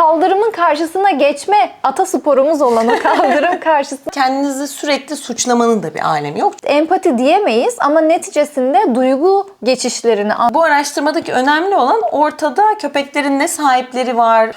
kaldırımın karşısına geçme atasporumuz olan o kaldırım karşısında Kendinizi sürekli suçlamanın da bir alemi yok. empati diyemeyiz ama neticesinde duygu geçişlerini Bu araştırmadaki önemli olan ortada köpeklerin ne sahipleri var.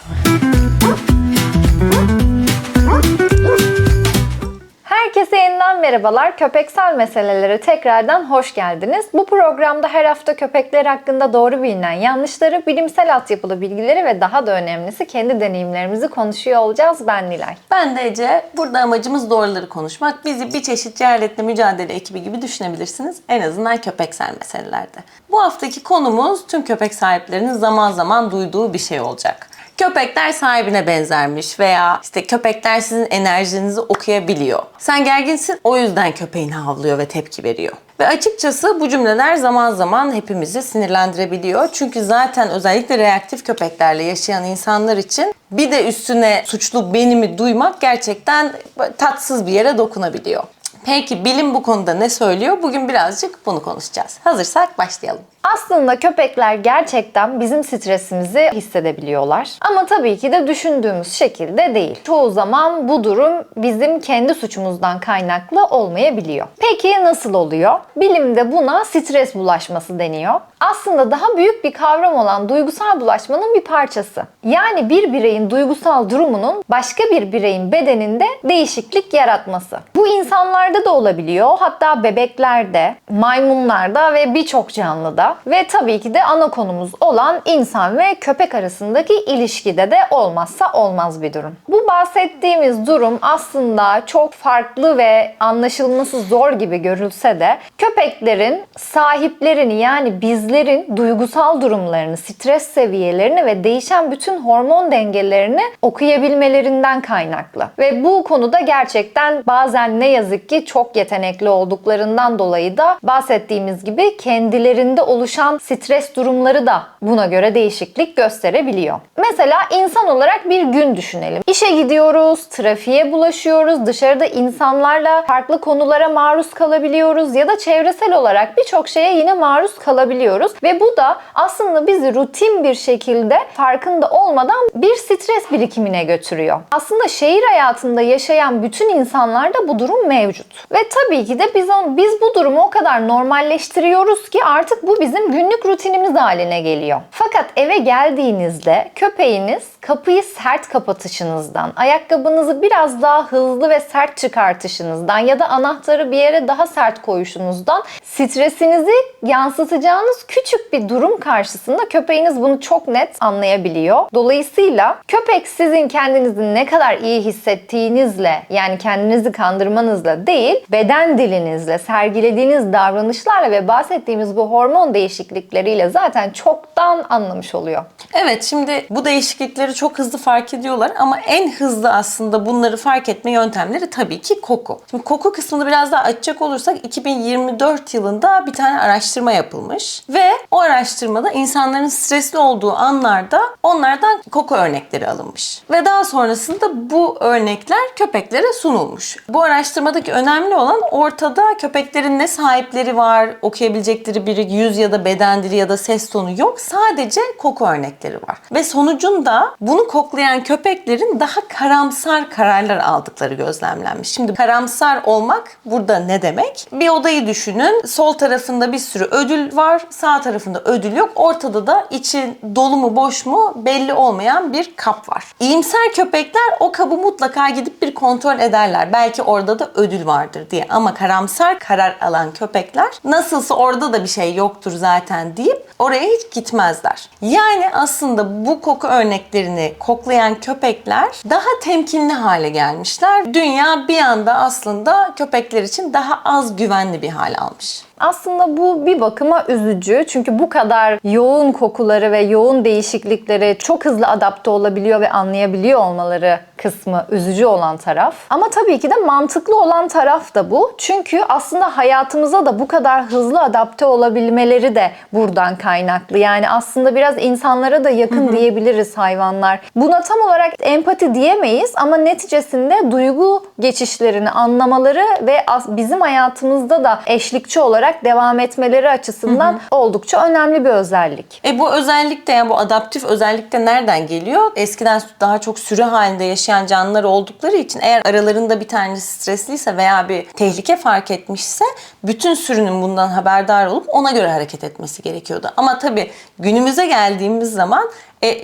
Herkese yeniden merhabalar. Köpeksel meselelere tekrardan hoş geldiniz. Bu programda her hafta köpekler hakkında doğru bilinen yanlışları, bilimsel altyapılı bilgileri ve daha da önemlisi kendi deneyimlerimizi konuşuyor olacağız. Ben Nilay. Ben de Ece. Burada amacımız doğruları konuşmak. Bizi bir çeşit cehaletle mücadele ekibi gibi düşünebilirsiniz. En azından köpeksel meselelerde. Bu haftaki konumuz tüm köpek sahiplerinin zaman zaman duyduğu bir şey olacak. Köpekler sahibine benzermiş veya işte köpekler sizin enerjinizi okuyabiliyor. Sen gerginsin, o yüzden köpeğin havlıyor ve tepki veriyor. Ve açıkçası bu cümleler zaman zaman hepimizi sinirlendirebiliyor. Çünkü zaten özellikle reaktif köpeklerle yaşayan insanlar için bir de üstüne suçlu benimi duymak gerçekten tatsız bir yere dokunabiliyor. Peki bilim bu konuda ne söylüyor? Bugün birazcık bunu konuşacağız. Hazırsak başlayalım. Aslında köpekler gerçekten bizim stresimizi hissedebiliyorlar. Ama tabii ki de düşündüğümüz şekilde değil. Çoğu zaman bu durum bizim kendi suçumuzdan kaynaklı olmayabiliyor. Peki nasıl oluyor? Bilimde buna stres bulaşması deniyor. Aslında daha büyük bir kavram olan duygusal bulaşmanın bir parçası. Yani bir bireyin duygusal durumunun başka bir bireyin bedeninde değişiklik yaratması. Bu insanlarda da olabiliyor. Hatta bebeklerde, maymunlarda ve birçok canlıda. Ve tabii ki de ana konumuz olan insan ve köpek arasındaki ilişkide de olmazsa olmaz bir durum. Bu bahsettiğimiz durum aslında çok farklı ve anlaşılması zor gibi görülse de köpeklerin sahiplerini yani bizlerin duygusal durumlarını, stres seviyelerini ve değişen bütün hormon dengelerini okuyabilmelerinden kaynaklı. Ve bu konuda gerçekten bazen ne yazık ki çok yetenekli olduklarından dolayı da bahsettiğimiz gibi kendilerinde oluşan stres durumları da buna göre değişiklik gösterebiliyor. Mesela insan olarak bir gün düşünelim. İşe gidiyoruz, trafiğe bulaşıyoruz, dışarıda insanlarla farklı konulara maruz kalabiliyoruz ya da çevresel olarak birçok şeye yine maruz kalabiliyoruz ve bu da aslında bizi rutin bir şekilde farkında olmadan bir stres birikimine götürüyor. Aslında şehir hayatında yaşayan bütün insanlarda bu durum mevcut. Ve tabii ki de biz bu durumu o kadar normalleştiriyoruz ki artık bu bizim günlük rutinimiz haline geliyor. Fakat eve geldiğinizde köpeğiniz kapıyı sert kapatışınızdan, ayakkabınızı biraz daha hızlı ve sert çıkartışınızdan ya da anahtarı bir yere daha sert koyuşunuzdan stresinizi yansıtacağınız küçük bir durum karşısında köpeğiniz bunu çok net anlayabiliyor. Dolayısıyla köpek sizin kendinizi ne kadar iyi hissettiğinizle yani kendinizi kandırmanızla değil, beden dilinizle, sergilediğiniz davranışlarla ve bahsettiğimiz bu hormon değişiklikleriyle zaten çoktan anlamış oluyor. Evet, şimdi bu değişiklikleri çok hızlı fark ediyorlar ama en hızlı aslında bunları fark etme yöntemleri tabii ki koku. Şimdi koku kısmını biraz daha açacak olursak 2024 yılında bir tane araştırma yapılmış ve o araştırmada insanların stresli olduğu anlarda onlardan koku örnekleri alınmış. Ve daha sonrasında bu örnekler köpeklere sunulmuş. Bu araştırmadaki önemli olan ortada köpeklerin ne sahipleri var, okuyabilecekleri bir yüz ya da beden dili ya da ses tonu yok. Sadece koku örnekleri var. Ve sonucunda bunu koklayan köpeklerin daha karamsar kararlar aldıkları gözlemlenmiş. Şimdi karamsar olmak burada ne demek? Bir odayı düşünün. Sol tarafında bir sürü ödül var. Sağ tarafında ödül yok. Ortada da içi dolu mu boş mu belli olmayan bir kap var. İyimser köpekler o kabı mutlaka gidip bir kontrol ederler. Belki orada da ödül vardır diye. Ama karamsar karar alan köpekler nasılsa orada da bir şey yoktur zaten deyip oraya hiç gitmezler. Yani aslında bu koku örneklerini koklayan köpekler daha temkinli hale gelmişler. Dünya bir anda aslında köpekler için daha az güvenli bir hal almış. Aslında bu bir bakıma üzücü. Çünkü bu kadar yoğun kokuları ve yoğun değişiklikleri çok hızlı adapte olabiliyor ve anlayabiliyor olmaları kısmı üzücü olan taraf. Ama tabii ki de mantıklı olan taraf da bu. Çünkü aslında hayatımıza da bu kadar hızlı adapte olabilmeleri de buradan kaynaklı. Yani aslında biraz insanlara da yakın diyebiliriz hayvanlar. Buna tam olarak empati diyemeyiz ama neticesinde duygu geçişlerini anlamaları ve bizim hayatımızda da eşlikçi olarak olarak devam etmeleri açısından oldukça önemli bir özellik. Bu özellik de, yani bu adaptif özellik de nereden geliyor? Eskiden daha çok sürü halinde yaşayan canlılar oldukları için eğer aralarında bir tanesi stresliyse veya bir tehlike fark etmişse bütün sürünün bundan haberdar olup ona göre hareket etmesi gerekiyordu. Ama tabii günümüze geldiğimiz zaman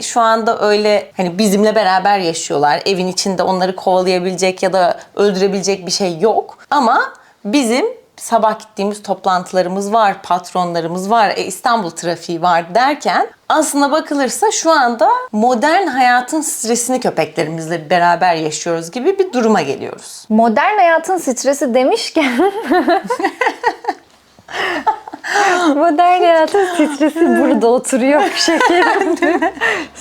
şu anda öyle hani bizimle beraber yaşıyorlar. Evin içinde onları kovalayabilecek ya da öldürebilecek bir şey yok. Ama bizim sabah gittiğimiz toplantılarımız var, patronlarımız var, İstanbul trafiği var derken aslına bakılırsa şu anda modern hayatın stresini köpeklerimizle beraber yaşıyoruz gibi bir duruma geliyoruz. Modern hayatın stresi demişken modern hayatın stresi burada oturuyor şekerim.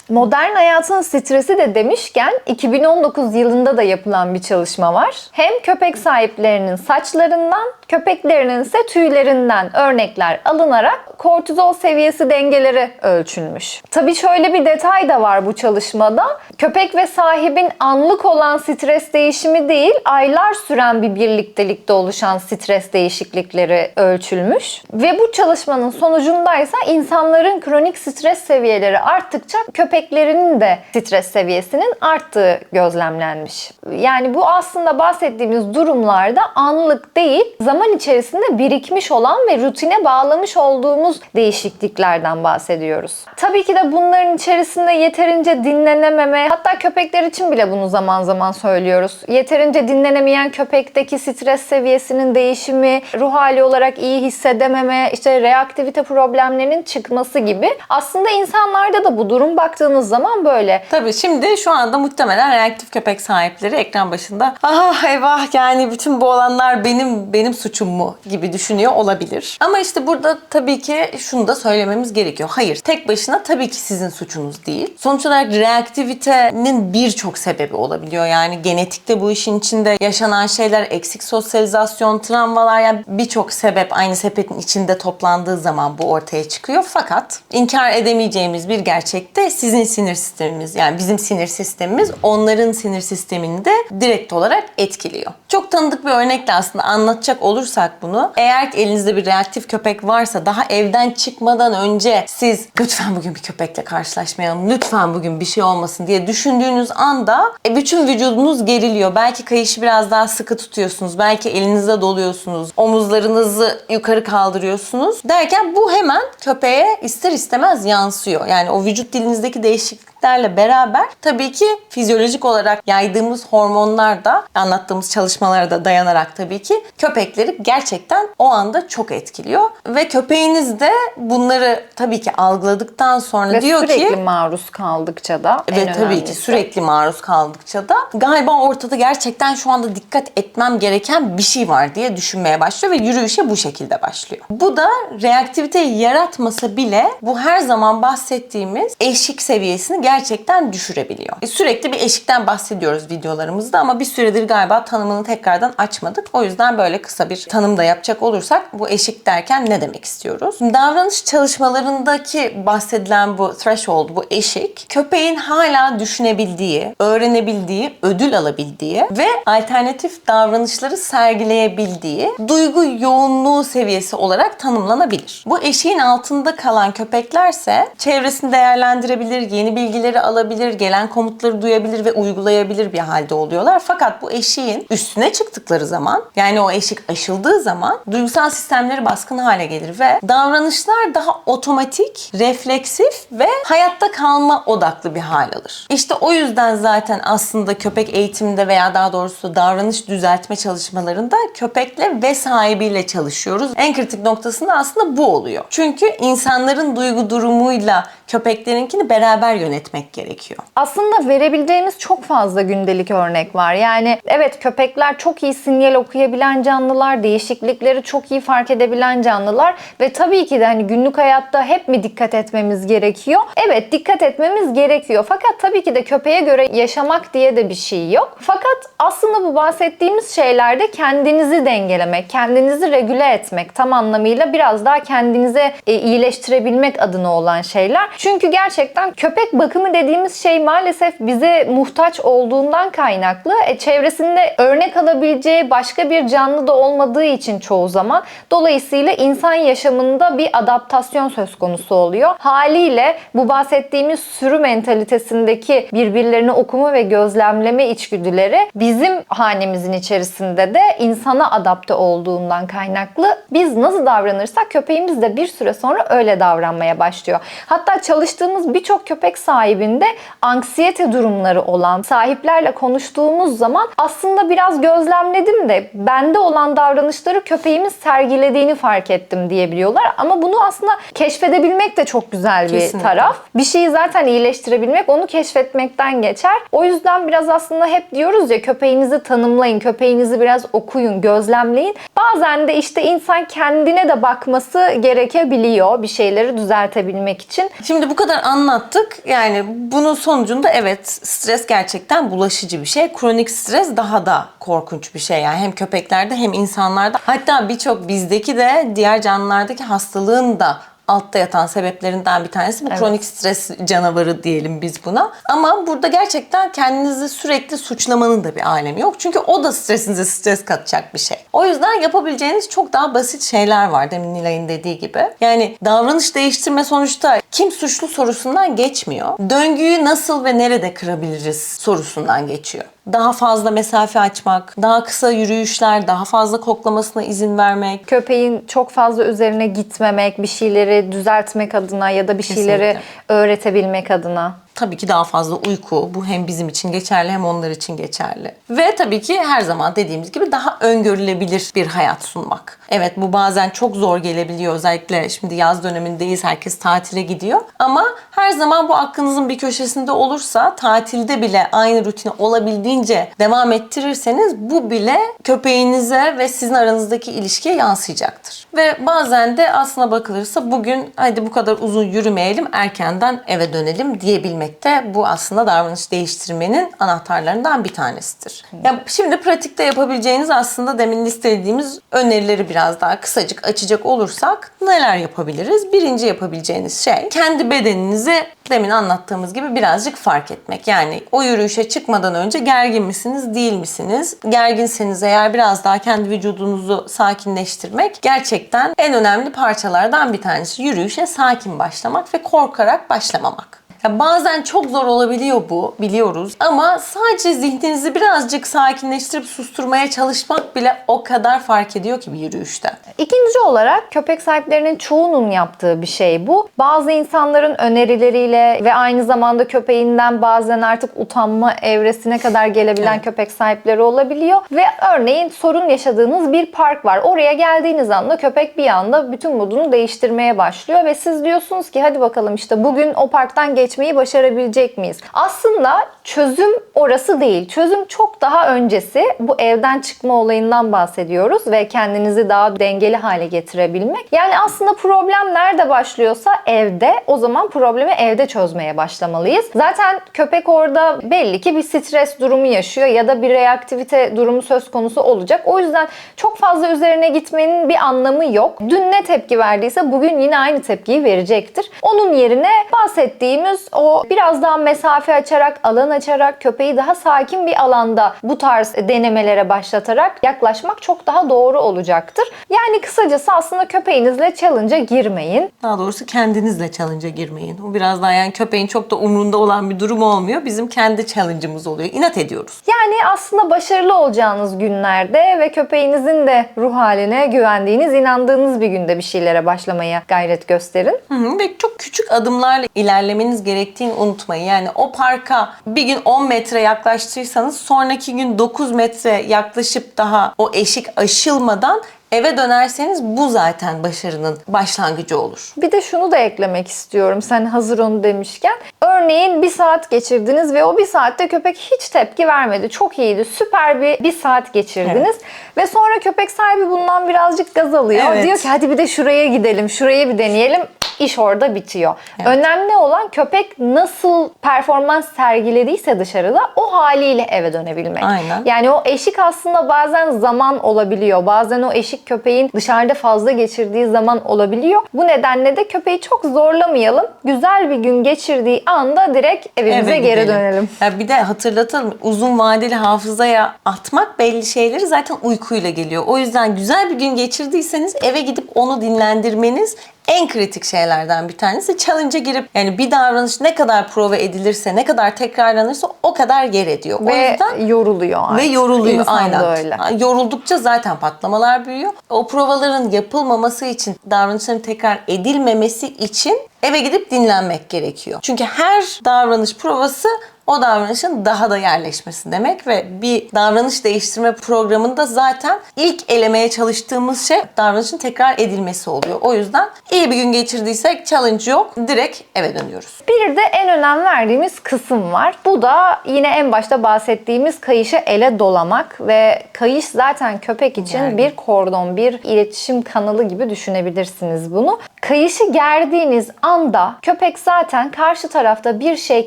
Modern hayatın stresi de demişken 2019 yılında da yapılan bir çalışma var. Hem köpek sahiplerinin saçlarından, köpeklerinin ise tüylerinden örnekler alınarak kortizol seviyesi dengeleri ölçülmüş. Tabii şöyle bir detay da var bu çalışmada. Köpek ve sahibin anlık olan stres değişimi değil, aylar süren bir birliktelikte oluşan stres değişiklikleri ölçülmüş. Ve bu çalışmanın sonucundaysa insanların kronik stres seviyeleri arttıkça köpeklerinin de stres seviyesinin arttığı gözlemlenmiş. Yani bu aslında bahsettiğimiz durumlarda anlık değil, zaman içerisinde birikmiş olan ve rutine bağlamış olduğumuz değişikliklerden bahsediyoruz. Tabii ki de bunların içerisinde yeterince dinlenememe, hatta köpekler için bile bunu zaman zaman söylüyoruz. Yeterince dinlenemeyen köpekteki stres seviyesinin değişimi, ruh hali olarak iyi hissedememe, işte reaktivite problemlerinin çıkması gibi. Aslında insanlarda da bu durum baktığınız zaman böyle. Tabii şimdi şu anda muhtemelen reaktif köpek sahipleri ekran başında ah eyvah yani bütün bu olanlar benim suçum mu gibi düşünüyor olabilir. Ama işte burada tabii ki şunu da söylememiz gerekiyor. Hayır, tek başına tabii ki sizin suçunuz değil. Sonuç olarak reaktivitenin birçok sebebi olabiliyor. Yani genetikte bu işin içinde yaşanan şeyler, eksik sosyalizasyon, travmalar, yani birçok sebep aynı sepetin içinde toplandığı zaman bu ortaya çıkıyor. Fakat inkar edemeyeceğimiz bir gerçek de sizin sinir sistemimiz, yani bizim sinir sistemimiz onların sinir sistemini de direkt olarak etkiliyor. Çok tanıdık bir örnekle aslında anlatacak olursak bunu, eğer elinizde bir reaktif köpek varsa daha evden çıkmadan önce siz lütfen bugün bir köpekle karşılaşmayalım, lütfen bugün bir şey olmasın diye düşündüğünüz anda bütün vücudunuz geriliyor. Belki kayışı biraz daha sıkı tutuyorsunuz, belki elinizde doluyorsunuz, omuzlarınızı yukarı kaldırıyorsunuz derken bu hemen köpeğe ister istemez yansıyor. Yani o vücut dilinizdeki değişikliklerle beraber tabii ki fizyolojik olarak yaydığımız hormonlar da anlattığımız çalışmalara da dayanarak tabii ki köpekleri gerçekten o anda çok etkiliyor. Ve köpeğiniz de bunları tabii ki algıladıktan sonra ve diyor ki sürekli maruz kaldıkça da en ve tabii ki önemlisi. sürekli maruz kaldıkça da galiba ortada gerçekten şu anda dikkat etmem gereken bir şey var diye düşünmeye başlıyor ve yürüyüşe bu şekilde başlıyor. Bu da reaktiviteyi yaratmasa bile bu her zaman bahsettiğimiz eşik seviyesini gerçekten düşürebiliyor. Sürekli bir eşikten bahsediyoruz videolarımızda ama bir süredir galiba tanımını tekrardan açmadık. O yüzden böyle kısa bir tanım da yapacak olursak bu eşik derken ne demek istiyoruz? Davranış çalışmalarındaki bahsedilen bu threshold, bu eşik, köpeğin hala düşünebildiği, öğrenebildiği, ödül alabildiği ve alternatif davranışları sergileyebildiği duygu yoğunluğu seviyesi olarak tanımlanabilir. Bu eşiğin altında kalan köpeklerse çevresini değerlendirebilir, yeni bilgileri alabilir, gelen komutları duyabilir ve uygulayabilir bir halde oluyorlar. Fakat bu eşiğin üstüne çıktıkları zaman, yani o eşik aşıldığı zaman duygusal sistemleri baskın hale gelir ve davranışlar daha otomatik, refleksif ve hayatta kalma odaklı bir hal alır. İşte o yüzden zaten aslında köpek eğitiminde veya daha doğrusu davranış düzeltme çalışmalarında köpekle ve sahibiyle çalışıyoruz. En kritik noktasında aslında bu oluyor. Çünkü insanların duygu durumuyla köpeklerinkini beraber yönetmek gerekiyor. Aslında verebileceğimiz çok fazla gündelik örnek var. Yani evet, köpekler çok iyi sinyal okuyabilen canlılar, değişiklikleri çok iyi fark edebilen canlılar ve tabii ki de hani günlük hayatta hep mi dikkat etmemiz gerekiyor? Evet, dikkat etmemiz gerekiyor. Fakat tabii ki de köpeğe göre yaşamak diye de bir şey yok. Fakat aslında bu bahsettiğimiz şeylerde kendinizi dengelemek, kendinizi regüle etmek, tam anlamıyla biraz daha kendinize iyileştirebilmek adına olan şeyler. Çünkü gerçekten köpek bakımı dediğimiz şey maalesef bize muhtaç olduğundan kaynaklı. Çevresinde örnek alabileceği başka bir canlı da olmadığı için çoğu zaman. Dolayısıyla insan yaşamında bir adaptasyon söz konusu oluyor. Haliyle bu bahsettiğimiz sürü mentalitesindeki birbirlerini okuma ve gözlemleme içgüdüleri bizim hanemizin içerisinde de insana adapte olduğundan kaynaklı. Biz nasıl davranırsak köpeğimiz de bir süre sonra öyle davranmaya başlıyor. Hatta çalıştığımız birçok köpek sahibinde anksiyete durumları olan sahiplerle konuştuğumuz zaman aslında biraz gözlemledim de bende olan davranışları köpeğimiz sergilediğini fark ettim diyebiliyorlar. Ama bunu aslında keşfedebilmek de çok güzel bir Kesinlikle. taraf. Bir şeyi zaten iyileştirebilmek onu keşfetmekten geçer. O yüzden biraz aslında hep diyoruz ya, köpeğinizi tanımlayın, köpeğinizi biraz okuyun, gözlemleyin. Bazen de işte insan kendine de bakması gerekebiliyor bir şeyleri düzeltebilmek için. Şimdi bu kadar anlattık. Yani bunun sonucunda evet, stres gerçekten bulaşıcı bir şey. Kronik stres daha da korkunç bir şey. Yani hem köpeklerde hem insanlarda. Hatta birçok bizdeki de diğer canlılardaki hastalığın da altta yatan sebeplerinden bir tanesi bu kronik stres canavarı diyelim biz buna. Ama burada gerçekten kendinizi sürekli suçlamanın da bir alemi yok. Çünkü o da stresinize stres katacak bir şey. O yüzden yapabileceğiniz çok daha basit şeyler var, demin Nilay'ın dediği gibi. Yani davranış değiştirme sonuçta kim suçlu sorusundan geçmiyor. Döngüyü nasıl ve nerede kırabiliriz sorusundan geçiyor. Daha fazla mesafe açmak, daha kısa yürüyüşler, daha fazla koklamasına izin vermek. Köpeğin çok fazla üzerine gitmemek, bir şeyleri düzeltmek adına ya da bir şeyleri Kesinlikle. öğretebilmek adına. Tabii ki daha fazla uyku. Bu hem bizim için geçerli hem onlar için geçerli. Ve tabii ki her zaman dediğimiz gibi daha öngörülebilir bir hayat sunmak. Evet, bu bazen çok zor gelebiliyor. Özellikle şimdi yaz dönemindeyiz. Herkes tatile gidiyor. Ama her zaman bu aklınızın bir köşesinde olursa, tatilde bile aynı rutini olabildiğince devam ettirirseniz bu bile köpeğinize ve sizin aranızdaki ilişkiye yansıyacaktır. Ve bazen de aslına bakılırsa bugün hadi bu kadar uzun yürümeyelim, erkenden eve dönelim diyebilmek de bu aslında davranış değiştirmenin anahtarlarından bir tanesidir. Ya şimdi pratikte yapabileceğiniz aslında demin listelediğimiz önerileri biraz daha kısacık açacak olursak neler yapabiliriz? Birinci yapabileceğiniz şey kendi bedeninizi demin anlattığımız gibi birazcık fark etmek. Yani o yürüyüşe çıkmadan önce gergin misiniz, değil misiniz? Gerginseniz eğer biraz daha kendi vücudunuzu sakinleştirmek gerçekten en önemli parçalardan bir tanesi. Yürüyüşe sakin başlamak ve korkarak başlamamak. Ya bazen çok zor olabiliyor bu, biliyoruz. Ama sadece zihninizi birazcık sakinleştirip susturmaya çalışmak bile o kadar fark ediyor ki bir yürüyüşte. İkinci olarak köpek sahiplerinin çoğunun yaptığı bir şey bu. Bazı insanların önerileriyle ve aynı zamanda köpeğinden bazen artık utanma evresine kadar gelebilen köpek sahipleri olabiliyor. Ve örneğin sorun yaşadığınız bir park var. Oraya geldiğiniz anda köpek bir anda bütün modunu değiştirmeye başlıyor ve siz diyorsunuz ki hadi bakalım işte bugün o parktan geçmeyi başarabilecek miyiz? Aslında çözüm orası değil. Çözüm çok daha öncesi. Bu evden çıkma olayından bahsediyoruz ve kendinizi daha dengeli hale getirebilmek. Yani aslında problem nerede başlıyorsa evde, o zaman problemi evde çözmeye başlamalıyız. Zaten köpek orada belli ki bir stres durumu yaşıyor ya da bir reaktivite durumu söz konusu olacak. O yüzden çok fazla üzerine gitmenin bir anlamı yok. Dün ne tepki verdiyse bugün yine aynı tepkiyi verecektir. Onun yerine bahsettiğimiz o biraz daha mesafe açarak, alan açarak, köpeği daha sakin bir alanda bu tarz denemelere başlatarak yaklaşmak çok daha doğru olacaktır. Yani kısacası aslında köpeğinizle challenge'a girmeyin. Daha doğrusu kendinizle challenge'a girmeyin. O biraz daha yani köpeğin çok da umrunda olan bir durum olmuyor. Bizim kendi challenge'ımız oluyor. İnat ediyoruz. Yani aslında başarılı olacağınız günlerde ve köpeğinizin de ruh haline güvendiğiniz, inandığınız bir günde bir şeylere başlamaya gayret gösterin. Ve çok küçük adımlarla ilerlemeniz gerektiğini unutmayın. Yani o parka bir gün 10 metre yaklaştıysanız sonraki gün 9 metre yaklaşıp daha o eşik aşılmadan eve dönerseniz bu zaten başarının başlangıcı olur. Bir de şunu da eklemek istiyorum sen hazır onu demişken. Örneğin bir saat geçirdiniz ve o bir saatte köpek hiç tepki vermedi. Çok iyiydi. Süper bir saat geçirdiniz. Evet. Ve sonra köpek sahibi bundan birazcık gaz alıyor. Evet. Diyor ki hadi bir de şuraya gidelim, şuraya bir deneyelim. İş orada bitiyor. Evet. Önemli olan köpek nasıl performans sergilediyse dışarıda o haliyle eve dönebilmek. Aynen. Yani o eşik aslında bazen zaman olabiliyor. Bazen o eşik değişik köpeğin dışarıda fazla geçirdiği zaman olabiliyor. Bu nedenle de köpeği çok zorlamayalım. Güzel bir gün geçirdiği anda direkt evimize Eve geri gidelim. dönelim. Ya bir de hatırlatalım, uzun vadeli hafızaya atmak belli şeyleri zaten uykuyla geliyor. O yüzden güzel bir gün geçirdiyseniz eve gidip onu dinlendirmeniz en kritik şeylerden bir tanesi. Challenge'a girip yani bir davranış ne kadar prova edilirse, ne kadar tekrarlanırsa o kadar yer ediyor. O Ve yüzden yoruluyor artık. ve yoruluyor İnsan da aynen. öyle. Yoruldukça zaten patlamalar büyüyor. O provaların yapılmaması için, davranışların tekrar edilmemesi için eve gidip dinlenmek gerekiyor. Çünkü her davranış provası o davranışın daha da yerleşmesi demek ve bir davranış değiştirme programında zaten ilk elemeye çalıştığımız şey davranışın tekrar edilmesi oluyor. O yüzden iyi bir gün geçirdiysek challenge yok. Direkt eve dönüyoruz. Bir de en önem verdiğimiz kısım var. Bu da yine en başta bahsettiğimiz kayışı ele dolamak ve kayış zaten köpek için Yani. bir kordon, bir iletişim kanalı gibi düşünebilirsiniz bunu. Kayışı gerdiğiniz anda köpek zaten karşı tarafta bir şey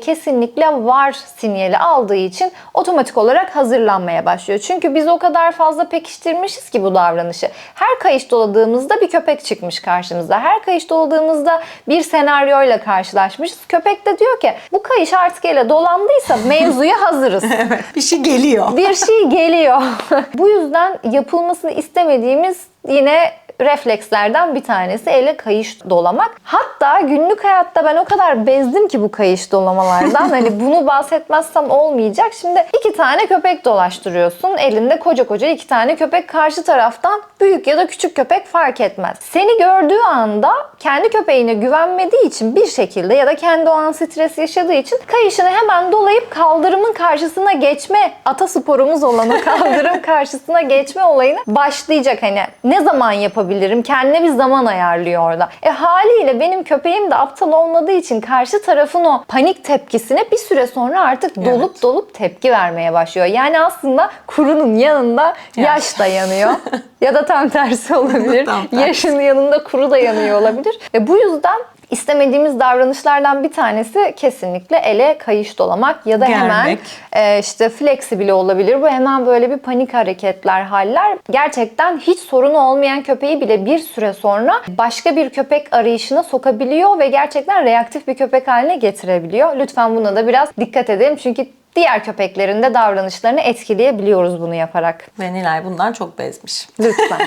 kesinlikle var sinyali aldığı için otomatik olarak hazırlanmaya başlıyor. Çünkü biz o kadar fazla pekiştirmişiz ki bu davranışı. Her kayış doladığımızda bir köpek çıkmış karşımıza. Her kayış doladığımızda bir senaryoyla karşılaşmışız. Köpek de diyor ki bu kayış artık ele dolandıysa mevzuya hazırız. Bir şey geliyor. Bir şey geliyor. Bu yüzden yapılmasını istemediğimiz yine reflekslerden bir tanesi ele kayış dolamak. Hatta günlük hayatta ben o kadar bezdim ki bu kayış dolamalardan. Hani bunu bahsetmezsem olmayacak. Şimdi 2 tane köpek dolaştırıyorsun. Elinde koca koca 2 tane köpek, karşı taraftan büyük ya da küçük köpek fark etmez. Seni gördüğü anda kendi köpeğine güvenmediği için bir şekilde ya da kendi o an stres yaşadığı için kayışını hemen dolayıp kaldırımın karşısına geçme, atasporumuz olan o kaldırım karşısına geçme olayını başlayacak. Hani ne zaman yapabilirim? Kendine bir zaman ayarlıyor orada. Haliyle benim köpeğim de aptal olmadığı için karşı tarafın o panik tepkisine bir süre sonra artık dolup tepki vermeye başlıyor. Yani aslında kurunun yanında yaş da yanıyor. Ya da tam tersi olabilir. Tam tersi. Yaşın yanında kuru da yanıyor olabilir. Bu yüzden İstemediğimiz davranışlardan bir tanesi kesinlikle ele kayış dolamak ya da Germek. hemen işte flexible olabilir. Bu hemen böyle bir panik hareketler, haller. Gerçekten hiç sorunu olmayan köpeği bile bir süre sonra başka bir köpek arayışına sokabiliyor ve gerçekten reaktif bir köpek haline getirebiliyor. Lütfen buna da biraz dikkat edelim çünkü diğer köpeklerin de davranışlarını etkileyebiliyoruz bunu yaparak. Ve Nilay bundan çok bezmiş. Lütfen.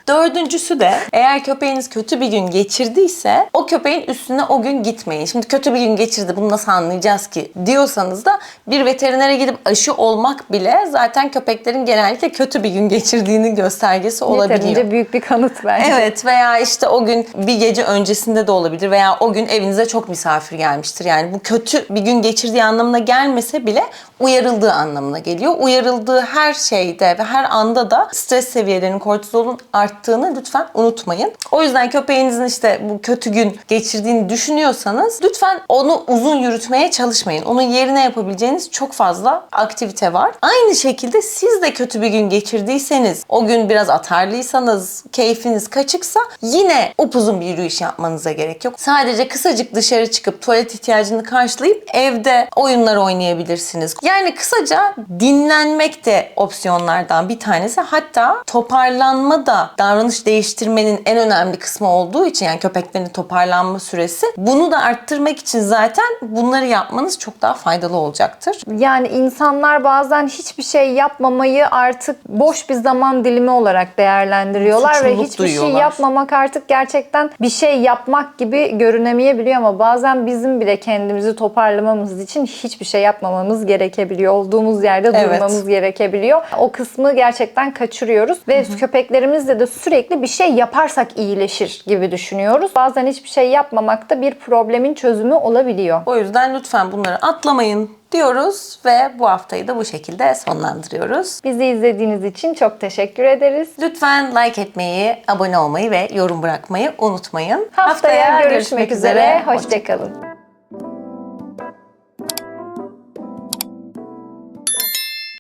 Dördüncüsü de eğer köpeğiniz kötü bir gün geçirdiyse o köpeğin üstüne o gün gitmeyin. Şimdi kötü bir gün geçirdi, bunu nasıl anlayacağız ki diyorsanız da bir veterinere gidip aşı olmak bile zaten köpeklerin genellikle kötü bir gün geçirdiğinin göstergesi olabiliyor. Yeterince büyük bir kanıt bence. Evet, veya işte o gün bir gece öncesinde de olabilir veya o gün evinize çok misafir gelmiştir. Yani bu kötü bir gün geçirdiği anlamına gelmese bile uyarıldığı anlamına geliyor. Uyarıldığı her şeyde ve her anda da stres seviyelerinin, kortizolun arttığını lütfen unutmayın. O yüzden köpeğinizin işte bu kötü gün geçirdiğini düşünüyorsanız lütfen onu uzun yürütmeye çalışmayın. Onun yerine yapabileceğiniz çok fazla aktivite var. Aynı şekilde siz de kötü bir gün geçirdiyseniz, o gün biraz atarlıysanız, keyfiniz kaçıksa yine upuzun bir yürüyüş yapmanıza gerek yok. Sadece kısacık dışarı çıkıp tuvalet ihtiyacını karşılayıp evde oyunlar oynayabilirsiniz. Yani kısaca dinlenmek de opsiyonlardan bir tanesi. Hatta toparlanma da davranış değiştirmenin en önemli kısmı olduğu için, yani köpeklerin toparlanma süresi, bunu da arttırmak için zaten bunları yapmanız çok daha faydalı olacaktır. Yani insanlar bazen hiçbir şey yapmamayı artık boş bir zaman dilimi olarak değerlendiriyorlar ve Suçluluk hiçbir şey duyuyorlar. yapmamak artık gerçekten bir şey yapmak gibi görünemeyebiliyor ama bazen bizim bile kendimizi toparlamamız için hiçbir şey yapmamamız gerekebiliyor. Olduğumuz yerde durmamız gerekebiliyor. O kısmı gerçekten kaçırıyoruz ve köpeklerimizle de sürekli bir şey yaparsak iyileşir gibi düşünüyoruz. Bazen hiçbir şey yapmamak da bir problemin çözümü olabiliyor. O yüzden lütfen bunları atlamayın diyoruz ve bu haftayı da bu şekilde sonlandırıyoruz. Bizi izlediğiniz için çok teşekkür ederiz. Lütfen like etmeyi, abone olmayı ve yorum bırakmayı unutmayın. Haftaya görüşmek üzere. Hoşça kalın.